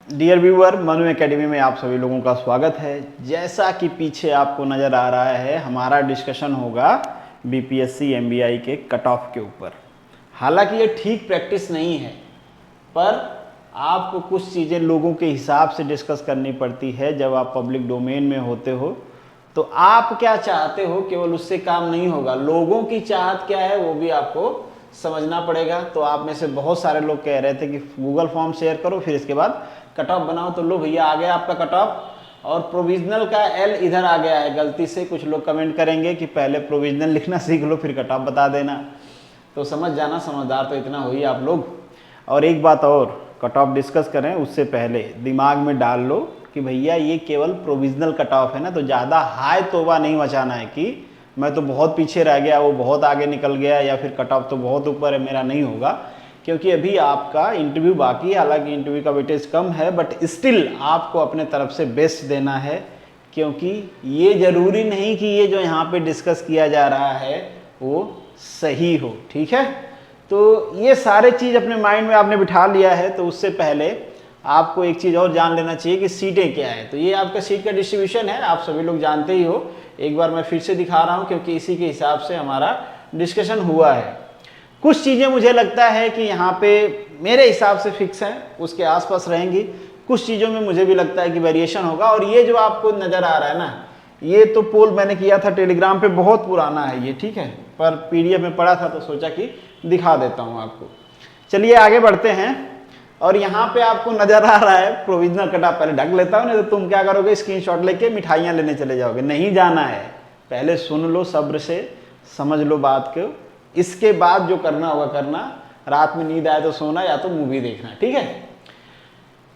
Dear viewer, Manu academy में आप सभी लोगों का स्वागत है। जैसा कि पीछे आपको नज़र आ रहा है, हमारा डिस्कशन होगा बीपीएससी एमबीआई के कट ऑफ के ऊपर। हालांकि ये ठीक प्रैक्टिस नहीं है, पर आपको कुछ चीज़ें लोगों के हिसाब से डिस्कस करनी पड़ती है। जब आप पब्लिक डोमेन में होते हो तो आप क्या चाहते हो, केवल उससे काम नहीं होगा, लोगों की चाहत क्या है वो भी आपको समझना पड़ेगा। तो आप में से बहुत सारे लोग कह रहे थे कि गूगल फॉर्म शेयर करो, फिर इसके बाद कट ऑफ बनाओ। तो लो भैया, आ गया आपका कट ऑफ, और प्रोविजनल का एल इधर आ गया है गलती से। कुछ लोग कमेंट करेंगे कि पहले प्रोविजनल लिखना सीख लो फिर कट ऑफ बता देना, तो समझ जाना, समझदार तो इतना हो ही आप लोग। और एक बात और, कट ऑफ डिस्कस करें उससे पहले दिमाग में डाल लो कि भैया ये केवल प्रोविजनल कट ऑफ है ना, तो ज़्यादा हाई तोबा नहीं मचाना है कि मैं तो बहुत पीछे रह गया, वो बहुत आगे निकल गया, या फिर कट ऑफ तो बहुत ऊपर है, मेरा नहीं होगा। क्योंकि अभी आपका इंटरव्यू बाकी है। हालांकि इंटरव्यू का वेटेज कम है, बट स्टिल आपको अपने तरफ से बेस्ट देना है। क्योंकि ये ज़रूरी नहीं कि ये जो यहाँ पे डिस्कस किया जा रहा है वो सही हो, ठीक है। तो ये सारे चीज़ अपने माइंड में आपने बिठा लिया है। तो उससे पहले आपको एक चीज़ और जान लेना चाहिए कि सीटें क्या है। तो ये आपका सीट का डिस्ट्रीब्यूशन है, आप सभी लोग जानते ही हो। एक बार मैं फिर से दिखा रहा हूँ क्योंकि इसी के हिसाब से हमारा डिस्कशन हुआ है। कुछ चीज़ें मुझे लगता है कि यहाँ पे मेरे हिसाब से फिक्स हैं, उसके आसपास रहेंगी। कुछ चीज़ों में मुझे भी लगता है कि वेरिएशन होगा। और ये जो आपको नज़र आ रहा है ना, ये तो पोल मैंने किया था टेलीग्राम पे, बहुत पुराना है ये, ठीक है, पर पीडीएफ में पढ़ा था तो सोचा कि दिखा देता हूँ आपको। चलिए आगे बढ़ते हैं। और यहाँ पे आपको नज़र आ रहा है प्रोविजनल कट ऑफ। पहले ढक लेता हूँ, नहीं तो तुम क्या करोगे, स्क्रीनशॉट लेके मिठाइयाँ लेने चले जाओगे। नहीं जाना है, पहले सुन लो, सब्र से समझ लो बात को। इसके बाद जो करना होगा करना। रात में नींद आए तो सोना, या तो मूवी देखना, ठीक है।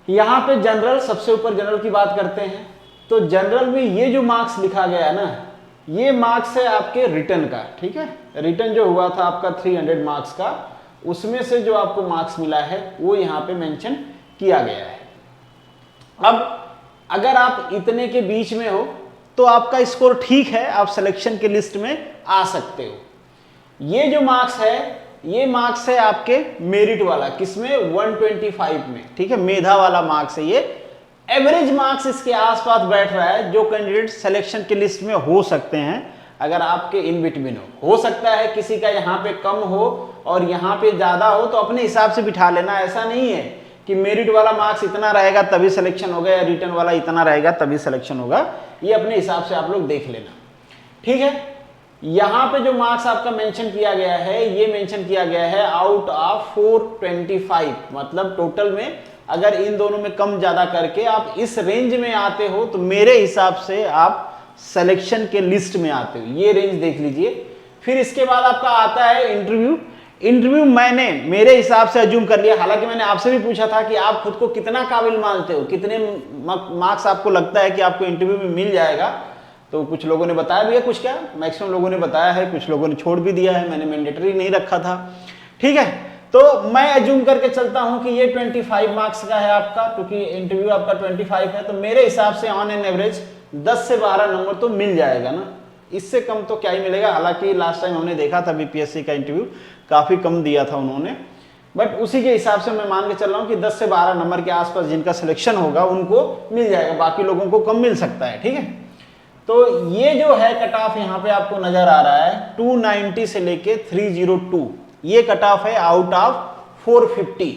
यहाँ पे जनरल, सबसे ऊपर जनरल की बात करते हैं। तो जनरल में ये जो मार्क्स लिखा गया है ना, ये मार्क्स है आपके रिटर्न का, ठीक है। रिटर्न जो हुआ था आपका 300 मार्क्स का, उसमें से जो आपको मार्क्स मिला है वो यहाँ पे मेंशन किया गया है। अब अगर आप इतने के बीच में हो तो आपका स्कोर ठीक है, आप सिलेक्शन के लिस्ट में आ सकते हो। ये जो मार्क्स है, ये मार्क्स है आपके मेरिट वाला, किसमें, 125 में, ठीक है, मेधा वाला मार्क्स है ये। एवरेज मार्क्स इसके आसपास बैठ रहा है, जो कैंडिडेट सिलेक्शन के लिस्ट में हो सकते हैं अगर आपके इन बिटवीन हो सकता है किसी का यहाँ पे कम हो और यहाँ पे ज्यादा हो, तो अपने हिसाब से बिठा लेना। ऐसा नहीं है कि मेरिट वाला मार्क्स इतना रहेगा तभी सिलेक्शन होगा, या रिटर्न वाला इतना रहेगा तभी सिलेक्शन होगा। ये अपने हिसाब से आप लोग देख लेना, ठीक है। यहाँ पे जो मार्क्स आपका मेंशन किया गया है, ये मेंशन किया गया है आउट ऑफ 425, मतलब टोटल में अगर इन दोनों में कम ज्यादा करके आप इस रेंज में आते हो तो मेरे हिसाब से आप सिलेक्शन के लिस्ट में आते हो। ये रेंज देख लीजिए। फिर इसके बाद आपका आता है इंटरव्यू। इंटरव्यू मैंने मेरे हिसाब से अज्यूम कर लिया। हालांकि मैंने आपसे भी पूछा था कि आप खुद को कितना काबिल मानते हो, कितने मार्क्स आपको लगता है कि आपको इंटरव्यू में मिल जाएगा। तो कुछ लोगों ने बताया भी है, कुछ क्या मैक्सिमम लोगों ने बताया है, कुछ लोगों ने छोड़ भी दिया है, मैंने मैंडेटरी नहीं रखा था, ठीक है। तो मैं अज्यूम करके चलता हूं कि ये 25 मार्क्स का है आपका, क्योंकि इंटरव्यू आपका 25 है। तो मेरे हिसाब से ऑन एन एवरेज 10 से 12 नंबर तो मिल जाएगा ना, इससे कम तो क्या ही मिलेगा। हालांकि लास्ट टाइम हमने देखा था बीपीएससी का इंटरव्यू काफी कम दिया था उन्होंने, बट उसी के हिसाब से मैं मान के चल रहा हूं कि 10 से 12 नंबर के आसपास जिनका सिलेक्शन होगा उनको मिल जाएगा, बाकी लोगों को कम मिल सकता है, ठीक है। तो ये जो है कट ऑफ यहाँ पे आपको नजर आ रहा है 290 से लेके 302, ये कट ऑफ है आउट ऑफ 450।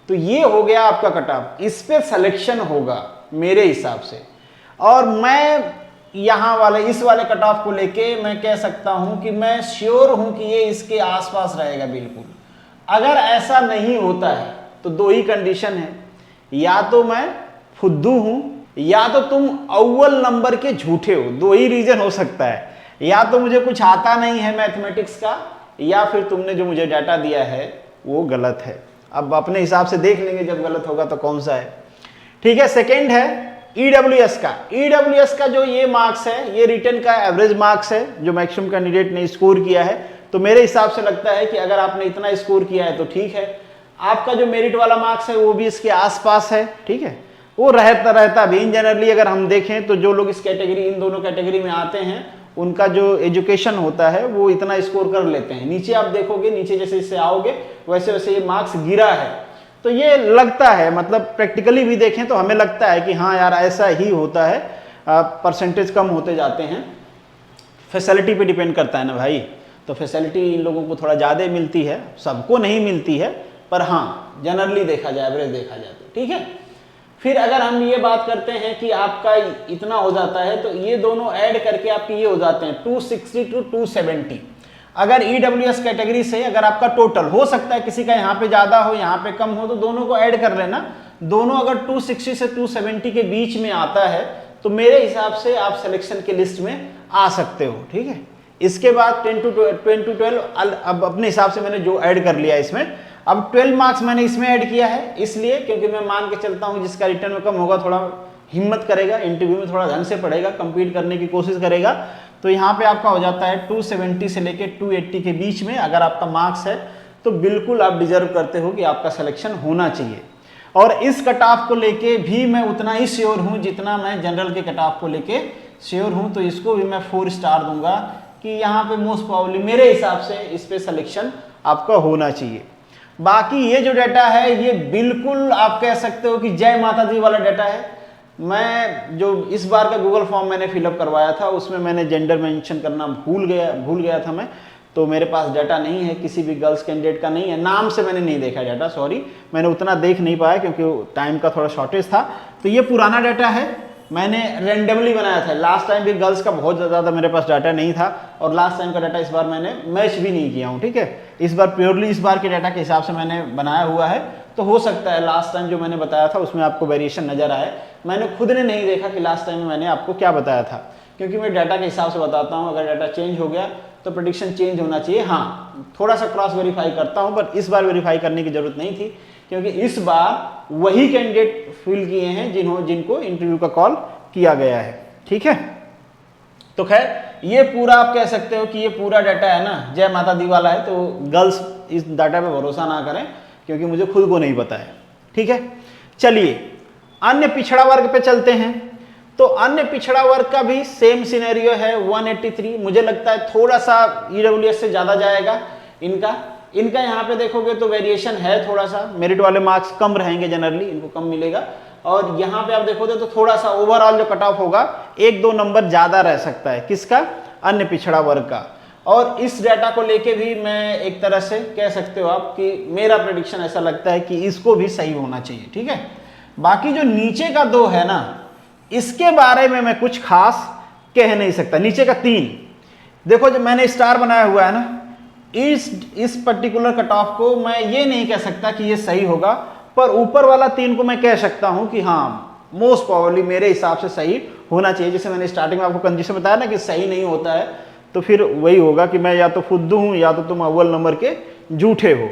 तो ये हो गया आपका कट ऑफ, इस पे सिलेक्शन होगा मेरे हिसाब से। और मैं यहाँ वाले इस वाले कट ऑफ को लेके मैं कह सकता हूं कि मैं श्योर हूं कि ये इसके आसपास रहेगा बिल्कुल। अगर ऐसा नहीं होता है तो दो ही कंडीशन है, या तो मैं फुद्दू हूं या तो तुम अव्वल नंबर के झूठे हो। दो ही रीजन हो सकता है, या तो मुझे कुछ आता नहीं है मैथमेटिक्स का, या फिर तुमने जो मुझे डाटा दिया है वो गलत है। अब अपने हिसाब से देख लेंगे जब गलत होगा तो कौन सा है, ठीक है। सेकेंड है ईडब्ल्यूएस का। ईडब्ल्यूएस का जो ये मार्क्स है, ये रिटर्न का एवरेज मार्क्स है जो मैक्सिमम कैंडिडेट ने स्कोर किया है। तो मेरे हिसाब से लगता है कि अगर आपने इतना स्कोर किया है तो ठीक है। आपका जो मेरिट वाला मार्क्स है वो भी इसके आसपास है, ठीक है। वो रहता भी इन जनरली अगर हम देखें तो जो लोग इस कैटेगरी, इन दोनों कैटेगरी में आते हैं, उनका जो एजुकेशन होता है वो इतना स्कोर कर लेते हैं। नीचे आप देखोगे, नीचे जैसे इससे आओगे वैसे वैसे ये मार्क्स गिरा है। तो ये लगता है, मतलब प्रैक्टिकली भी देखें तो हमें लगता है कि हाँ यार ऐसा ही होता है, परसेंटेज कम होते जाते हैं। फैसिलिटी पे डिपेंड करता है ना भाई, तो फैसिलिटी इन लोगों को थोड़ा ज़्यादा मिलती है, सबको नहीं मिलती है, पर हाँ जनरली देखा जाए, एवरेज देखा जाए तो ठीक है। फिर अगर हम ये बात करते हैं कि आपका इतना हो जाता है, तो ये दोनों ऐड करके आपके ये हो जाते हैं 260 टू 270। अगर EWS कैटेगरी से अगर आपका टोटल हो सकता है किसी का यहाँ पे ज़्यादा हो यहाँ पे कम हो, तो दोनों को ऐड कर लेना। दोनों अगर 260 से 270 के बीच में आता है तो मेरे हिसाब से आप सिलेक्शन के लिस्ट में आ सकते हो, ठीक है। इसके बाद 10 to 12 अब अपने हिसाब से मैंने जो ऐड कर लिया इसमें, अब 12 मार्क्स मैंने इसमें ऐड किया है इसलिए क्योंकि मैं मान के चलता हूँ जिसका रिटर्न में कम होगा थोड़ा हिम्मत करेगा, इंटरव्यू में थोड़ा ढंग से पढ़ेगा, कंपीट करने की कोशिश करेगा, तो यहाँ पे आपका हो जाता है 270 से लेके 280 के बीच में अगर आपका मार्क्स है तो बिल्कुल आप डिजर्व करते हो कि आपका सिलेक्शन होना चाहिए। और इस कट ऑफ को लेके भी मैं उतना ही श्योर हूँ जितना मैं जनरल के कट ऑफ को लेके श्योर हूँ, तो इसको भी मैं 4 स्टार दूंगा कि यहाँ पे मोस्ट प्रॉब्ली मेरे हिसाब से इस पे सिलेक्शन आपका होना चाहिए। बाकी ये जो डाटा है ये बिल्कुल आप कह सकते हो कि जय माता दी वाला डाटा है। मैं जो इस बार का गूगल फॉर्म मैंने फिलअप करवाया था उसमें मैंने जेंडर मेंशन करना भूल गया था मैं, तो मेरे पास डाटा नहीं है, किसी भी गर्ल्स कैंडिडेट का नहीं है, नाम से मैंने नहीं देखा डाटा, सॉरी मैंने उतना देख नहीं पाया क्योंकि टाइम का थोड़ा शॉर्टेज था। तो ये पुराना डाटा है, मैंने रेंडमली बनाया था। लास्ट टाइम भी गर्ल्स का बहुत ज़्यादा मेरे पास डाटा नहीं था और लास्ट टाइम का डाटा इस बार मैंने मैच भी नहीं किया हूँ, ठीक है। इस बार प्योरली इस बार के डाटा के हिसाब से मैंने बनाया हुआ है, तो हो सकता है लास्ट टाइम जो मैंने बताया था उसमें आपको वेरिएशन नज़र आए। मैंने खुद ने नहीं देखा कि लास्ट टाइम में मैंने आपको क्या बताया था, क्योंकि मैं डाटा के हिसाब से बताता हूँ। अगर डाटा चेंज हो गया तो प्रेडिक्शन चेंज होना चाहिए। हाँ थोड़ा सा क्रॉस वेरीफाई करता हूँ, पर इस बार वेरीफाई करने की जरूरत नहीं थी क्योंकि इस बार वही कैंडिडेट फिल किए हैं जिनको इंटरव्यू का कॉल किया गया है, ठीक है। तो खैर ये पूरा आप कह सकते हो कि ये पूरा डाटा है ना जय माता दी वाला है, तो गर्ल्स इस डाटा पे भरोसा ना करें क्योंकि मुझे खुद को नहीं पता है, ठीक है। चलिए अन्य पिछड़ा वर्ग पे चलते हैं। तो अन्य पिछड़ा वर्ग का भी सेम सिनेरियो है 183। मुझे लगता है थोड़ा सा EWS से ज़्यादा जाएगा इनका यहाँ पे देखोगे तो वेरिएशन है थोड़ा सा, मेरिट वाले मार्क्स कम रहेंगे, जनरली इनको कम मिलेगा। और यहाँ पे आप देखोगे तो थोड़ा सा ओवरऑल जो कट ऑफ होगा 1-2 नंबर ज़्यादा रह सकता है, किसका, अन्य पिछड़ा वर्ग का। और इस डाटा को लेके भी मैं एक तरह से कह सकते हो आप कि मेरा प्रेडिक्शन ऐसा लगता है कि इसको भी सही होना चाहिए, ठीक है। बाकी जो नीचे का 2 है ना, इसके बारे में मैं कुछ खास कह नहीं सकता। नीचे का 3 देखो, जब मैंने स्टार बनाया हुआ है ना, इस पर्टिकुलर कट ऑफ को मैं ये नहीं कह सकता कि ये सही होगा, पर ऊपर वाला 3 को मैं कह सकता हूं कि हाँ मोस्ट प्रोबेबली मेरे हिसाब से सही होना चाहिए। जैसे मैंने स्टार्टिंग में आपको कंडीशन बताया ना कि सही नहीं होता है, तो फिर वही होगा कि मैं या तो फुद्दू हूं या तो तुम अव्वल नंबर के झूठे हो,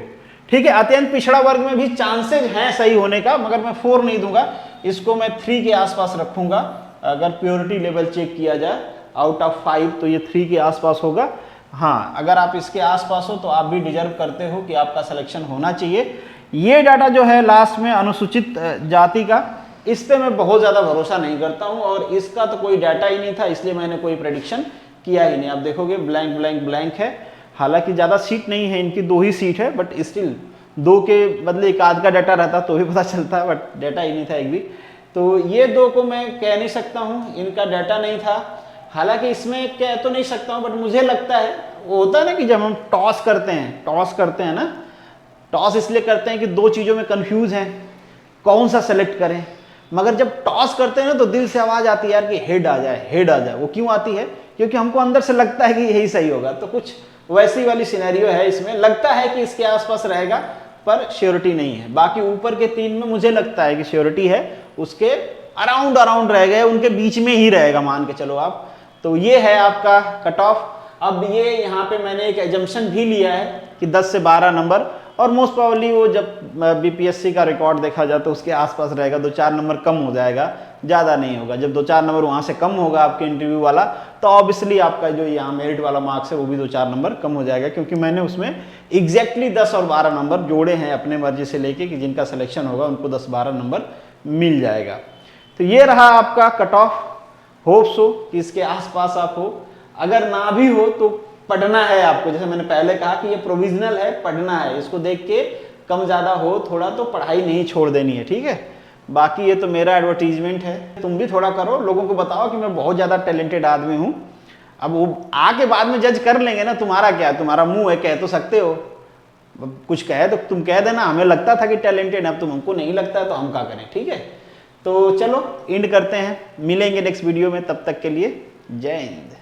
ठीक है। अत्यंत पिछड़ा वर्ग में भी चांसेस हैं सही होने का, मगर मैं 4 नहीं दूंगा, इसको मैं 3 के आसपास रखूंगा। अगर प्योरिटी लेवल चेक किया जाए आउट ऑफ 5 तो ये 3 के आसपास होगा। हाँ अगर आप इसके आसपास हो तो आप भी डिजर्व करते हो कि आपका सिलेक्शन होना चाहिए। ये डाटा जो है लास्ट में अनुसूचित जाति का, इस पे मैं बहुत ज़्यादा भरोसा नहीं करता हूँ और इसका तो कोई डाटा ही नहीं था, इसलिए मैंने कोई प्रेडिक्शन किया ही नहीं। आप देखोगे ब्लैंक ब्लैंक ब्लैंक है, हालांकि ज़्यादा सीट नहीं है, इनकी 2 ही सीट है, बट स्टिल 2 के बदले एक आध का डाटा रहता तो भी पता चलता है, बट डाटा ही नहीं था एक भी। तो ये 2 को मैं कह नहीं सकता हूँ, इनका डाटा नहीं था। हालांकि इसमें कह तो नहीं सकता हूँ, बट मुझे लगता है वो होता है ना कि जब हम टॉस करते हैं ना, टॉस इसलिए करते हैं कि 2 चीज़ों में कंफ्यूज हैं कौन सा सेलेक्ट करें, मगर जब टॉस करते हैं ना तो दिल से आवाज़ आती है यार कि हेड आ जाए। वो क्यों आती है? क्योंकि हमको अंदर से लगता है कि यही सही होगा। तो कुछ वैसी वाली सिनेरियो है इसमें, लगता है कि इसके आसपास रहेगा पर श्योरिटी नहीं है। बाकी ऊपर के 3 में मुझे लगता है कि श्योरिटी है, उसके अराउंड रह गए, उनके बीच में ही रहेगा मान के चलो आप। तो ये है आपका कट ऑफ। अब ये यहाँ पे मैंने एक एजम्पशन भी लिया है कि 10 से 12 नंबर, और मोस्ट प्रोबेबली वो जब बीपीएससी का रिकॉर्ड देखा जाए तो उसके आसपास रहेगा, 2-4 नंबर कम हो जाएगा, ज़्यादा नहीं होगा। जब 2-4 नंबर वहाँ से कम होगा आपके इंटरव्यू वाला, तो ऑब्वियसली आपका जो यहाँ मेरिट वाला मार्क्स है वो भी 2-4 नंबर कम हो जाएगा, क्योंकि मैंने उसमें एग्जैक्टली 10 और 12 नंबर जोड़े हैं अपने मर्जी से लेके कि जिनका सिलेक्शन होगा उनको 10-12 नंबर मिल जाएगा। तो ये रहा आपका कट ऑफ। होप सो कि इसके आसपास आप हो, अगर ना भी हो तो पढ़ना है आपको। जैसे मैंने पहले कहा कि ये प्रोविजनल है, पढ़ना है, इसको देख के कम ज़्यादा हो थोड़ा तो पढ़ाई नहीं छोड़ देनी है, ठीक है। बाकी ये तो मेरा एडवर्टीजमेंट है, तुम भी थोड़ा करो, लोगों को बताओ कि मैं बहुत ज़्यादा टैलेंटेड आदमी हूँ। अब वो आके बाद में जज कर लेंगे ना, तुम्हारा क्या, तुम्हारा मुंह है, कह तो सकते हो। कुछ कहे तो तुम कह देना हमें लगता था कि टैलेंटेड, अब तुम हमको नहीं लगता है तो हम क्या करें, ठीक है। तो चलो एंड करते हैं, मिलेंगे नेक्स्ट वीडियो में, तब तक के लिए जय हिंद।